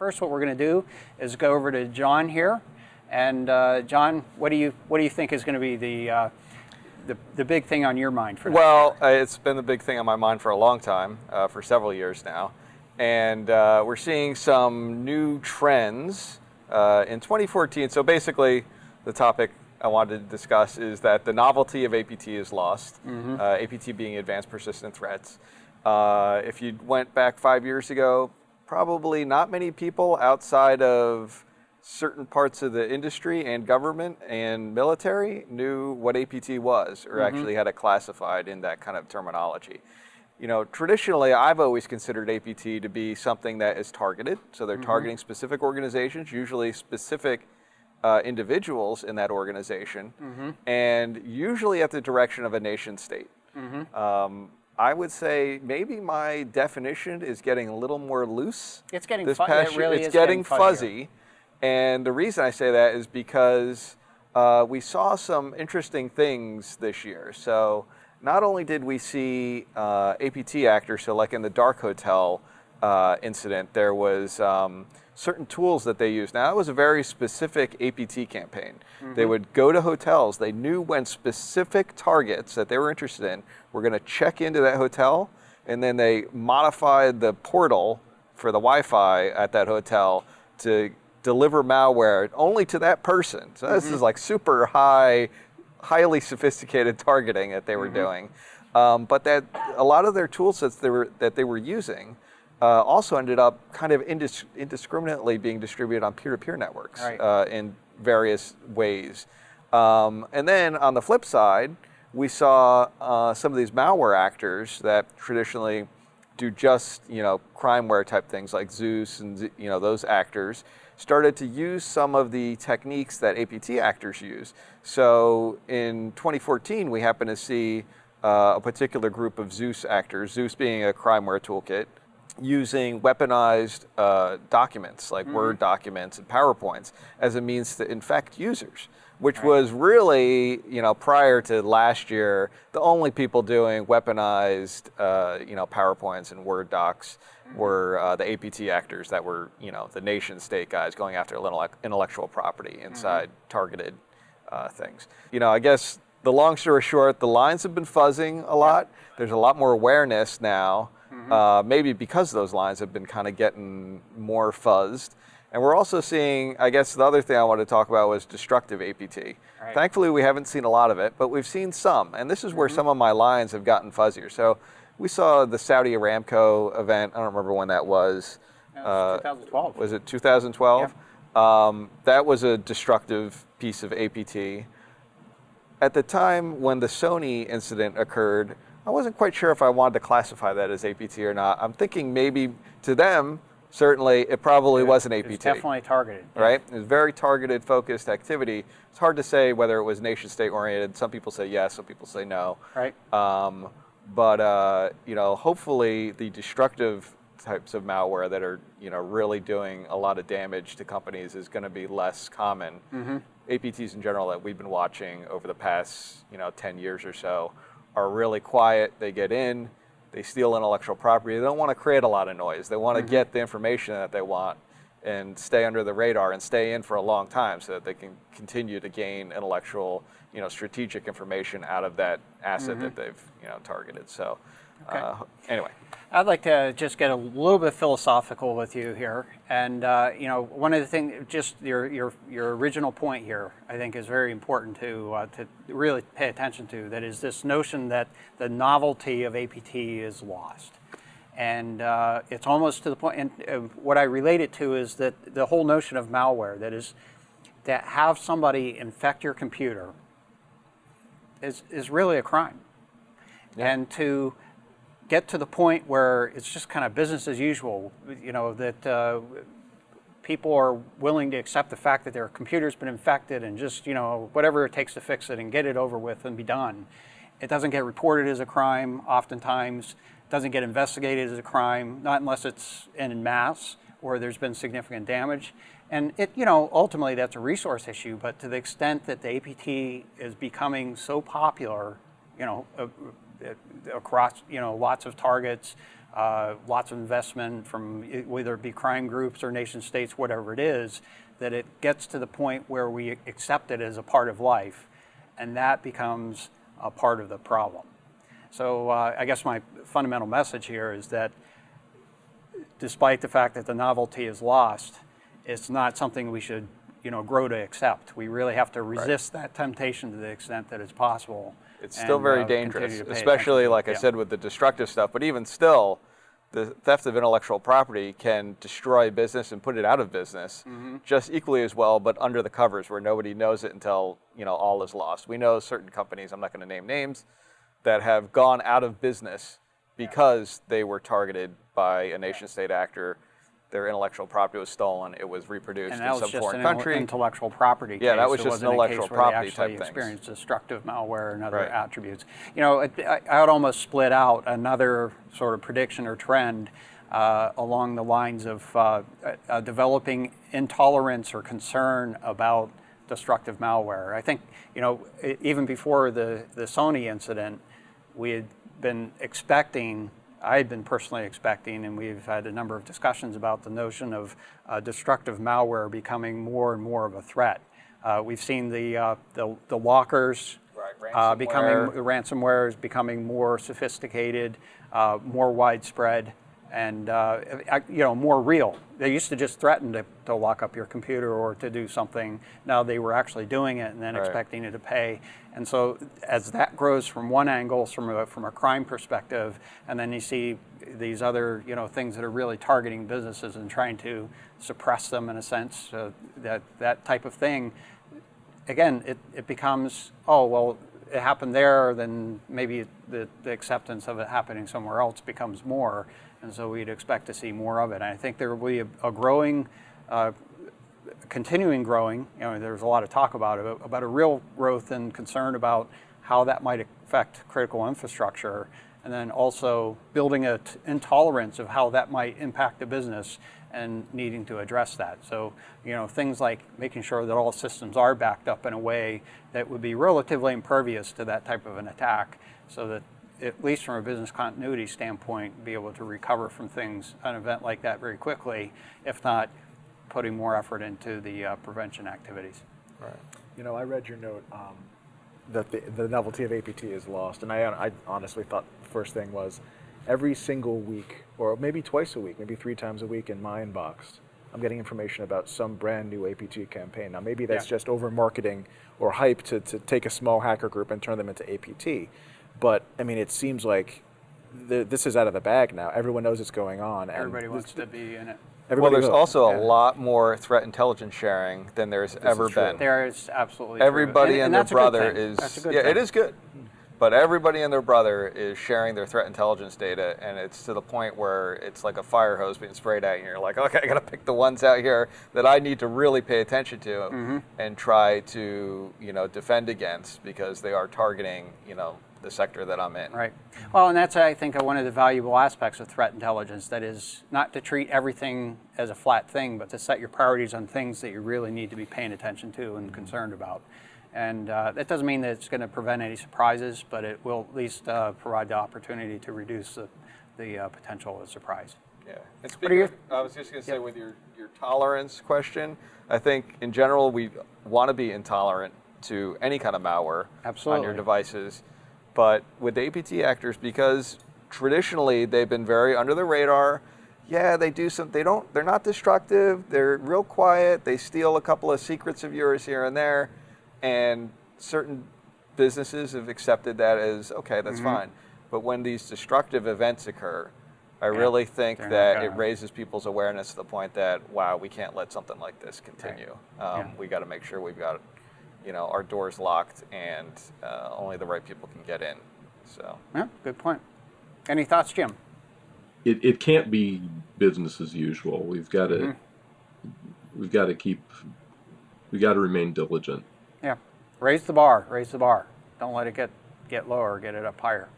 first, what we're going to do is go over to John here. And John, what do you think is going to be the big thing on your mind for Well, it's been the big thing on my mind for a long time, for several years now. And we're seeing some new trends in 2014. So basically, the topic I wanted to discuss is that the novelty of APT is lost, APT being advanced persistent threats. If you went back 5 years ago, probably not many people outside of certain parts of the industry and government and military knew what APT was or actually had it classified in that kind of terminology. You know, traditionally, I've always considered APT to be something that is targeted. So they're targeting specific organizations, usually specific individuals in that organization, and usually at the direction of a nation state. I would say maybe my definition is getting a little more loose. It's getting it's getting fuzzy. And the reason I say that is because we saw some interesting things this year. So not only did we see APT actors, so like in the dark hotel incident, there was certain tools that they used. Now, that was a very specific APT campaign. They would go to hotels. They knew when specific targets that they were interested in were going to check into that hotel, and then they modified the portal for the Wi-Fi at that hotel to deliver malware only to that person. So this is like super highly sophisticated targeting that they were doing. But that a lot of their tool sets that they were using also ended up kind of indiscriminately being distributed on peer-to-peer networks in various ways. And then on the flip side, we saw some of these malware actors that traditionally do just crimeware type things like Zeus and those actors started to use some of the techniques that APT actors use. So in 2014, we happened to see a particular group of Zeus actors, Zeus being a crimeware toolkit, using weaponized documents like Word documents and PowerPoints as a means to infect users, which was really, prior to last year, the only people doing weaponized, PowerPoints and Word docs were the APT actors that were, the nation state guys going after intellectual property inside targeted things. I guess the long story short, the lines have been fuzzing a lot. There's a lot more awareness now, maybe because those lines have been kind of getting more fuzzed. And we're also seeing, I guess the other thing I wanted to talk about was destructive APT. Thankfully, we haven't seen a lot of it, but we've seen some. And this is where some of my lines have gotten fuzzier. So we saw the Saudi Aramco event. I don't remember when that was. 2012. Was it 2012? Yeah. That was a destructive piece of APT. At the time when the Sony incident occurred, I wasn't quite sure if I wanted to classify that as APT or not. I'm thinking maybe to them, certainly, it probably wasn't APT. It's definitely targeted. Right? It was very targeted, focused activity. It's hard to say whether it was nation-state oriented. Some people say yes, some people say no. Right. But hopefully the destructive types of malware that are, really doing a lot of damage to companies is going to be less common. APTs in general that we've been watching over the past, 10 years or so are really quiet. They get in. They steal intellectual property. They don't want to create a lot of noise. They want to get the information that they want and stay under the radar and stay in for a long time so that they can continue to gain intellectual, strategic information out of that asset that they've, targeted. So anyway. I'd like to just get a little bit philosophical with you here. And, one of the things, just your original point here, I think is very important to really pay attention to. That is this notion that the novelty of APT is lost. And it's almost to the point, and what I relate it to is that the whole notion of malware, that is, that have somebody infect your computer is really a crime. Yeah. And to get to the point where it's just kind of business as usual, that people are willing to accept the fact that their computer's been infected and just, whatever it takes to fix it and get it over with and be done. It doesn't get reported as a crime oftentimes, doesn't get investigated as a crime, not unless it's en masse or there's been significant damage. And it, ultimately that's a resource issue, but to the extent that the APT is becoming so popular, across, lots of targets, lots of investment from whether it be crime groups or nation states, whatever it is, that it gets to the point where we accept it as a part of life, and that becomes a part of the problem. So I guess my fundamental message here is that despite the fact that the novelty is lost, it's not something we should grow to accept. We really have to resist that temptation to the extent that it's possible. It's still very dangerous, especially, like I said, with the destructive stuff. But even still, the theft of intellectual property can destroy business and put it out of business just equally as well, but under the covers where nobody knows it until all is lost. We know certain companies, I'm not going to name names, that have gone out of business because they were targeted by a nation-state actor. Their intellectual property was stolen. It was reproduced in some foreign country. Intellectual property case. Yeah, that was just an intellectual property type thing. Experienced destructive malware and other attributes. I would almost split out another sort of prediction or trend along the lines of developing intolerance or concern about destructive malware. I think even before the Sony incident, we had been expecting. I had been personally expecting, and we've had a number of discussions about the notion of destructive malware becoming more and more of a threat. We've seen the lockers becoming, the ransomware is becoming more sophisticated, more widespread, and more real. They used to just threaten to lock up your computer or to do something. Now they were actually doing it and then expecting you to pay. And so as that grows from one angle, from a crime perspective, and then you see these other things that are really targeting businesses and trying to suppress them in a sense, that type of thing, again, it becomes, oh, well, it happened there, then maybe the acceptance of it happening somewhere else becomes more. And so we'd expect to see more of it. And I think there will be a growing, continuing growing, there's a lot of talk about it, about a real growth and concern about how that might affect critical infrastructure, and then also building an intolerance of how that might impact the business and needing to address that. So, things like making sure that all systems are backed up in a way that would be relatively impervious to that type of an attack, so that at least from a business continuity standpoint, be able to recover from an event like that very quickly, if not putting more effort into the prevention activities. Right. I read your note that the novelty of APT is lost, and I honestly thought the first thing was every single week, or maybe twice a week, maybe 3 times a week in my inbox, I'm getting information about some brand new APT campaign. Now maybe that's just over marketing or hype to take a small hacker group and turn them into APT. But I mean, it seems like this is out of the bag now. Everyone knows it's going on. Everybody wants to be in it. Well, there's also a lot more threat intelligence sharing than there's ever been. There is absolutely. Everybody and their brother is. That's a good thing. It is good. But everybody and their brother is sharing their threat intelligence data, and it's to the point where it's like a fire hose being sprayed at you. You're like, okay, I got to pick the ones out here that I need to really pay attention to and try to, defend against, because they are targeting, the sector that I'm in. Right. Well, and that's, I think, one of the valuable aspects of threat intelligence, that is not to treat everything as a flat thing, but to set your priorities on things that you really need to be paying attention to and concerned about. And that doesn't mean that it's going to prevent any surprises, but it will at least provide the opportunity to reduce the potential of surprise. Yeah. And speaking I was just going to say, with your tolerance question, I think in general we want to be intolerant to any kind of malware on your devices. But with the APT actors, because traditionally they've been very under the radar, they do they're not destructive, they're real quiet, they steal a couple of secrets of yours here and there, and certain businesses have accepted that as, okay, that's fine. But when these destructive events occur, I really think that it raises people's awareness to the point that, wow, we can't let something like this continue. We got to make sure we've got our doors locked and only the right people can get in. So yeah, good point. Any thoughts, Jim? It can't be business as usual. We've got to remain diligent. Yeah, raise the bar. Don't let it get lower. Get it up higher.